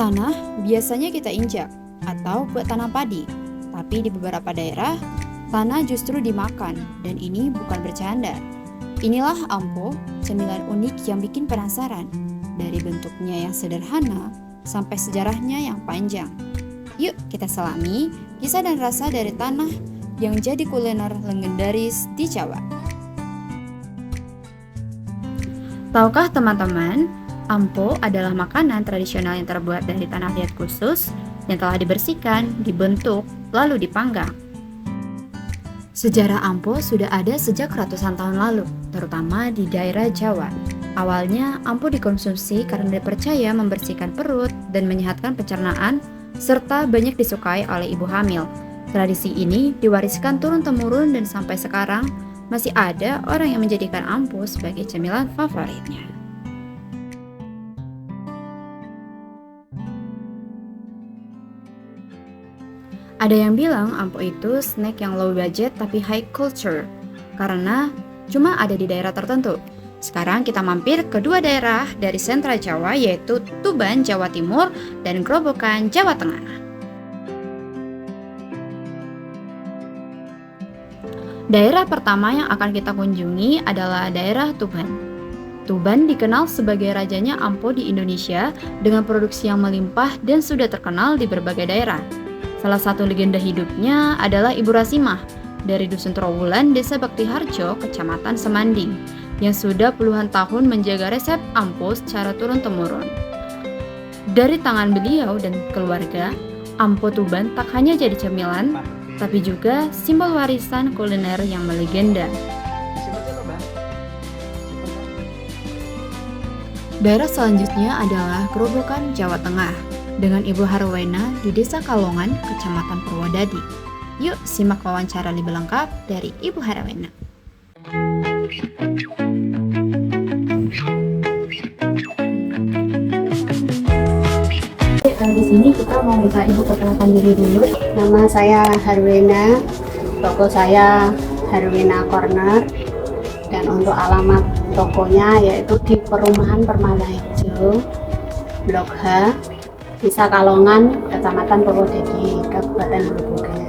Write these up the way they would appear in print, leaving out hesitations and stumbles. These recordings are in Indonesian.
Tanah biasanya kita injak atau buat tanam padi, tapi di beberapa daerah, tanah justru dimakan dan ini bukan bercanda. Inilah ampo, cemilan unik yang bikin penasaran. Dari bentuknya yang sederhana sampai sejarahnya yang panjang. Yuk kita selami kisah dan rasa dari tanah yang jadi kuliner legendaris di Jawa. Tahukah teman-teman, ampo adalah makanan tradisional yang terbuat dari tanah liat khusus yang telah dibersihkan, dibentuk, lalu dipanggang. Sejarah ampo sudah ada sejak ratusan tahun lalu, terutama di daerah Jawa. Awalnya, ampo dikonsumsi karena dipercaya membersihkan perut dan menyehatkan pencernaan, serta banyak disukai oleh ibu hamil. Tradisi ini diwariskan turun-temurun dan sampai sekarang masih ada orang yang menjadikan ampo sebagai cemilan favoritnya. Ada yang bilang ampo itu snack yang low budget tapi high culture karena cuma ada di daerah tertentu. Sekarang kita mampir ke dua daerah dari sentra Jawa yaitu Tuban, Jawa Timur dan Grobogan, Jawa Tengah. Daerah pertama yang akan kita kunjungi adalah daerah Tuban. Tuban dikenal sebagai rajanya ampo di Indonesia dengan produksi yang melimpah dan sudah terkenal di berbagai daerah. Salah satu legenda hidupnya adalah Ibu Rasimah dari Dusun Trowulan, Desa Baktiharjo, Kecamatan Semanding, yang sudah puluhan tahun menjaga resep ampo secara turun-temurun. Dari tangan beliau dan keluarga, ampo Tuban tak hanya jadi cemilan, tapi juga simbol warisan kuliner yang melegenda. Daerah selanjutnya adalah Grobogan, Jawa Tengah, dengan Ibu Harwena di Desa Kalongan, Kecamatan Purwodadi. Yuk simak wawancara lebih lengkap dari Ibu Harwena. Di sini kita mau minta Ibu perkenalkan diri dulu. Nama saya Harwena, toko saya Harwena Corner, dan untuk alamat tokonya yaitu di Perumahan Permata Hijau, Blok H, Desa Kalongan, Kecamatan Purwodadi, Kabupaten Grobogan.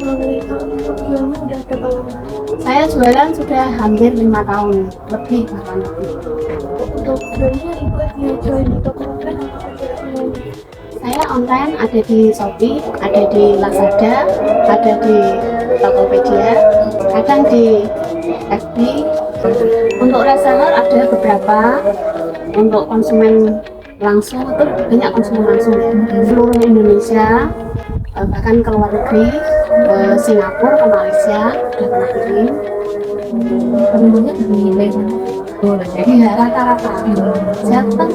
Jualan udah berapa lama? Saya jualan sudah hampir 5 tahun, lebih bahkan lebih. Untuk jualnya Ibu jual di toko online atau ada online? Saya online ada di Shopee, ada di Lazada, ada di Tokopedia, kadang di FB. Untuk reseller ada beberapa, untuk konsumen langsung itu banyak konsumen langsung ya. Seluruh Indonesia, bahkan ke luar negeri, ke Singapura, ke Malaysia, sudah pernah kirim. Penemunya dari nilai mana? Iya, rata-rata.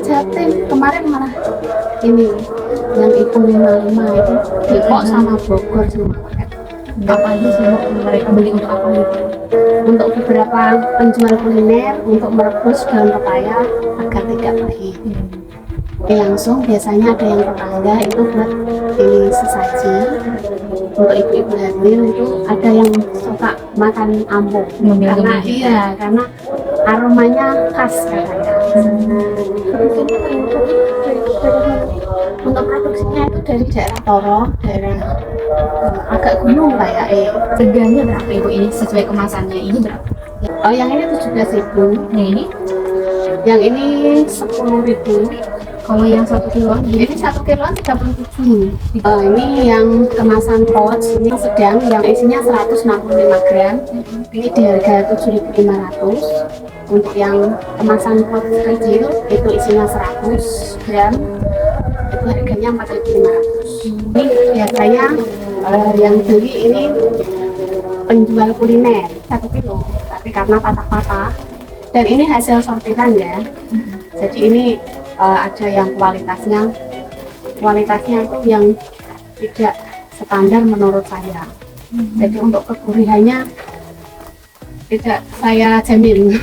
Jatim kemarin malah ini yang itu 55 itu Depok sama Bogor semua paket. Apa aja sih mereka beli untuk apa gitu? Untuk beberapa penjual kuliner untuk merebus daun pepaya agar tidak pahit. Langsung biasanya ada yang tetangga itu buat ini sesaji. Untuk ibu-ibu hamil itu ada yang suka makan ampo karena aromanya khas katanya. Untuk produksinya itu dari daerah Toro, daerah agak gunung kayak Harganya berapa Ibu ini sesuai kemasannya ini berapa? Oh, yang ini 17.000, Yang ini yang ini 10.000. kalau yang 1 kilo Ini 1 kiloan 37. Ini yang kemasan pouch, ini sedang, yang isinya 165 gram. Ini di harga 7.500. Untuk yang kemasan pouch kecil itu isinya 100 gram. Itu harganya 4.500. Ini biasanya yang beli ini penjual kuliner 1 kilo, tapi karena patah-patah dan ini hasil sortiran ya. Jadi ini ada yang kualitasnya itu yang tidak standar menurut saya. Jadi untuk kegurihannya tidak saya jamin.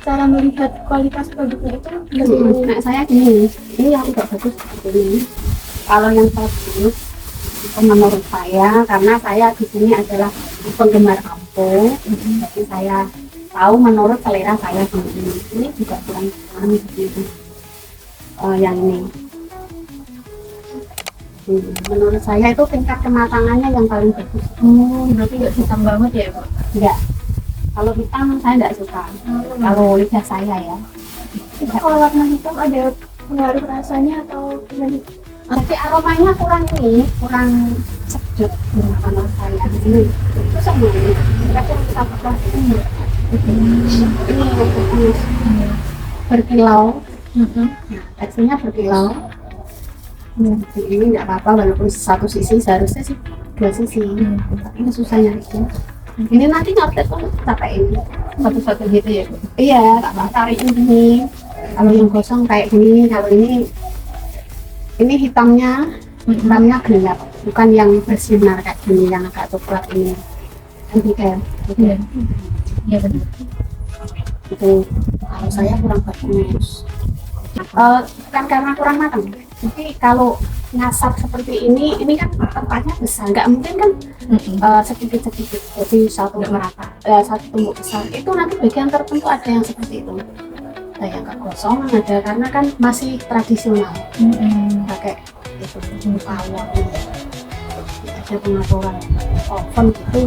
cara melihat kualitas produknya itu Nah, saya gini, ini yang tidak bagus seperti ini. Kalau yang bagus itu menurut saya, karena saya di sini adalah penggemar ampo, jadi saya tahu menurut selera saya sendiri. Ini juga kurang seperti itu. Yang ini Menurut saya itu tingkat kematangannya yang paling bagus. Berarti nggak hitam banget ya, Bu? Enggak. Kalau hitam saya nggak suka. Kalau lidah saya ya. Kalau warna hitam ada pengaruh rasanya atau gimana? Tapi aromanya kurang sedap menurut saya. Itu sama ini. Tapi yang kita pakai ini yang bagus. Berkilau. Nah, teksturnya berkilau. Jadi ini nggak apa-apa walaupun satu sisi, seharusnya sih 2 sisi. Tapi ini susah nyarinya. Ini nanti nyopet tuh capek ini. Satu-satu gitu ya, Bu? Iya, tak mau tarik ini. Kalau yang gosong kayak gini, kalau ini hitamnya gelap, bukan yang bersinar kayak gini yang agak coklat ini. Nanti kayak gitu. Iya benar. Itu kalau saya kurang bagus. Bukan karena kurang matang. Jadi kalau ngasap seperti ini kan tempatnya besar, nggak mungkin kan sedikit-sedikit. Jadi satu merata, satu tumbuk besar. Itu nanti bagian tertentu ada yang seperti itu. Ada yang kegosongan ada karena kan masih tradisional. Pakai itu pawon. Ada pengaturan oven gitu.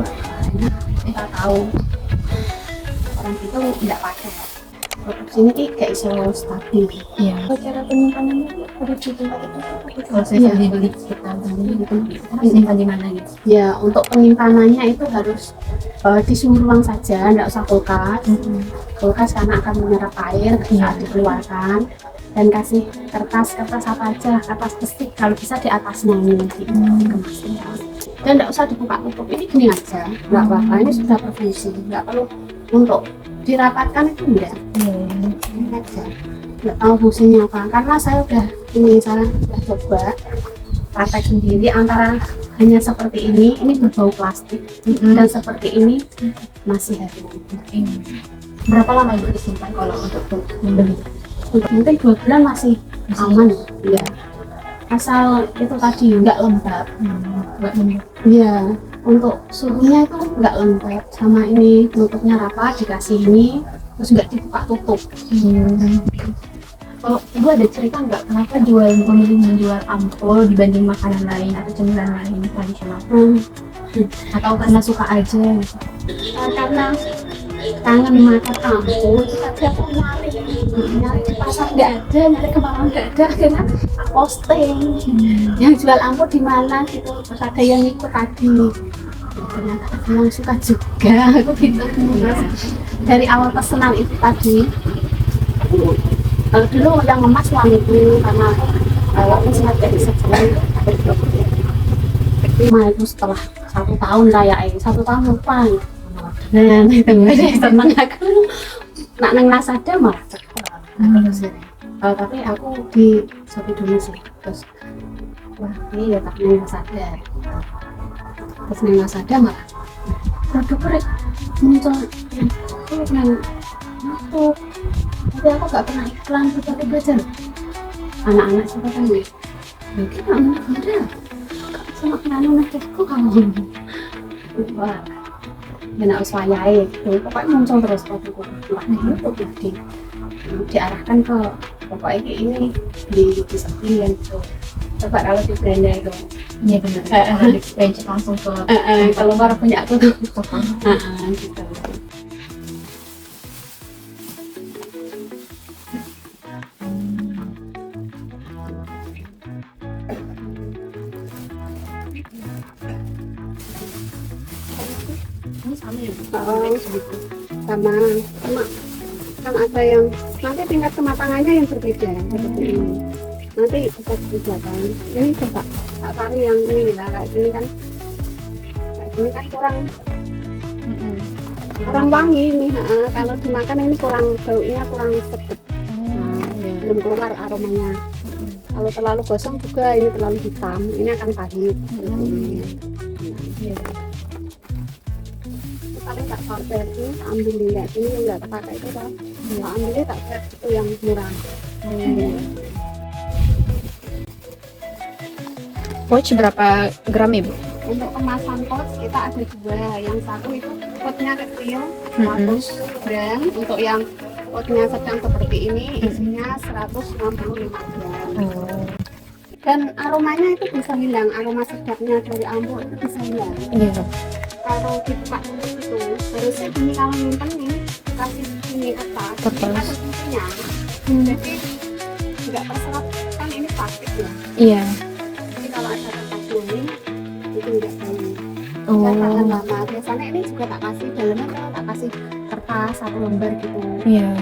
Kita tahu orang itu tidak pakai. Produksi ini kayak iso stabil. Iya. Cara penyimpanannya harus di tempat itu. Kalau saya beli kita sendiri gitu, harus simpan di mana gitu? Ya, untuk penyimpanannya itu harus di suhu ruang saja, tidak usah kulkas. Kulkas karena akan menyerap air saat dikeluarkan. Dan kasih kertas apa aja, kertas besi kalau bisa di atasnya ini dikemasnya. Dan tidak usah dibuka tutup, ini gini aja, nggak apa-apa, ini sudah berfungsi, nggak perlu untuk dirapatkan itu enggak. Ini aja, nggak tahu fungsinya apa, karena saya udah coba praktek sendiri antara hanya seperti ini berbau plastik, dan seperti ini masih harus. Berapa lama Ibu disimpan kalau untuk membeli? Mungkin 2 bulan masih aman ya, asal itu tadi nggak lembab. Iya, untuk suhunya itu nggak lembab, sama ini tutupnya rapat, dikasih ini terus nggak dibuka tutup. Kalau Ibu ada cerita nggak kenapa memilih menjual ampul dibanding makanan lain atau cemilan lain tradisional? Atau karena suka aja? Karena kangen makan ampul, tapi aku nyari di pasar nggak ada, nyari kemana nggak ada, akhirnya posting yang jual ampul di mana gitu, terus ada yang ikut tadi, ternyata ada yang suka juga, aku gitu. Terus dari awal pesanan itu tadi, dulu yang ngemas suamiku karena waktu saya jadi sebulan itu setelah 1 tahun kayak 1 tahun lupa. Nah, itu aja seneng aku. Nak neng Lazada malah tapi aku di Shopee dulu sih. Terus wah ini ya tak neng Lazada. Terus neng Lazada malah produk muncul neng YouTube. Tapi aku gak pernah iklan seperti belajar. Anak-anak siapa kan nih? Mungkin anak muda. Sama nanu naketku kamu. Wah. Enak uswayai gitu, pokoknya muncul terus produk YouTube jadi diarahkan ke pokoknya kayak ini di sepian gitu. Coba kalau di Brenda itu Iya benar. Kalau di pencet langsung ke keluar punya aku tuh gitu. ini sama ya Bu? Sama kan ada yang nanti tingkat kematangannya yang berbeda seperti ini. Nanti bisa dibedakan. Ini coba tak cari yang ini lah, kayak ini kan kurang wangi ini. Kalau dimakan ini kurang baunya kurang sedap. Belum keluar aromanya. Kalau terlalu gosong juga ini terlalu hitam, ini akan pahit. Tapi tak sortir ini ambil lihat ini yang nggak terpakai itu kan, ambilnya tak set itu yang murah. Pouch berapa gram Ibu? Untuk kemasan pouch kita ada 2, yang satu itu potnya kecil 100 gram, untuk yang potnya sedang seperti ini isinya 165 gram. Dan aromanya itu bisa hilang, aroma sedapnya dari ampo itu bisa hilang. Iya. Kalau dibuka dulu itu, harusnya gini kalau nyimpen ini kasih ini kertas. Kertas. Ini ada fungsinya. Jadi nggak terserap kan ini plastik ya. Iya. Jadi kalau ada kertas kuning itu nggak bau. Oh. Dan tahan lama. Biasanya ini juga tak kasih dalamnya, kalau tak kasih kertas satu lembar gitu. Iya.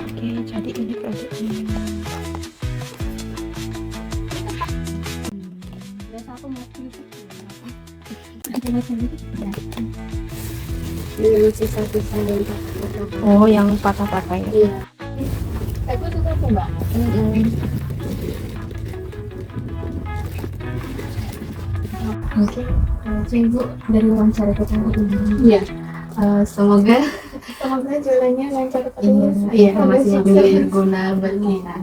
Oke, jadi ini produknya. Ya satu mobil itu. Ini yang sisa-sisa dari kertas. Oh, yang patah-patah ya. Iya. Aku tuh tuh mbak. Oke, Ibu dari wawancara kita ini. Iya. Semoga Semoga jalannya lancar iya, terus. iya Sampai masih sukses. berguna buat kita.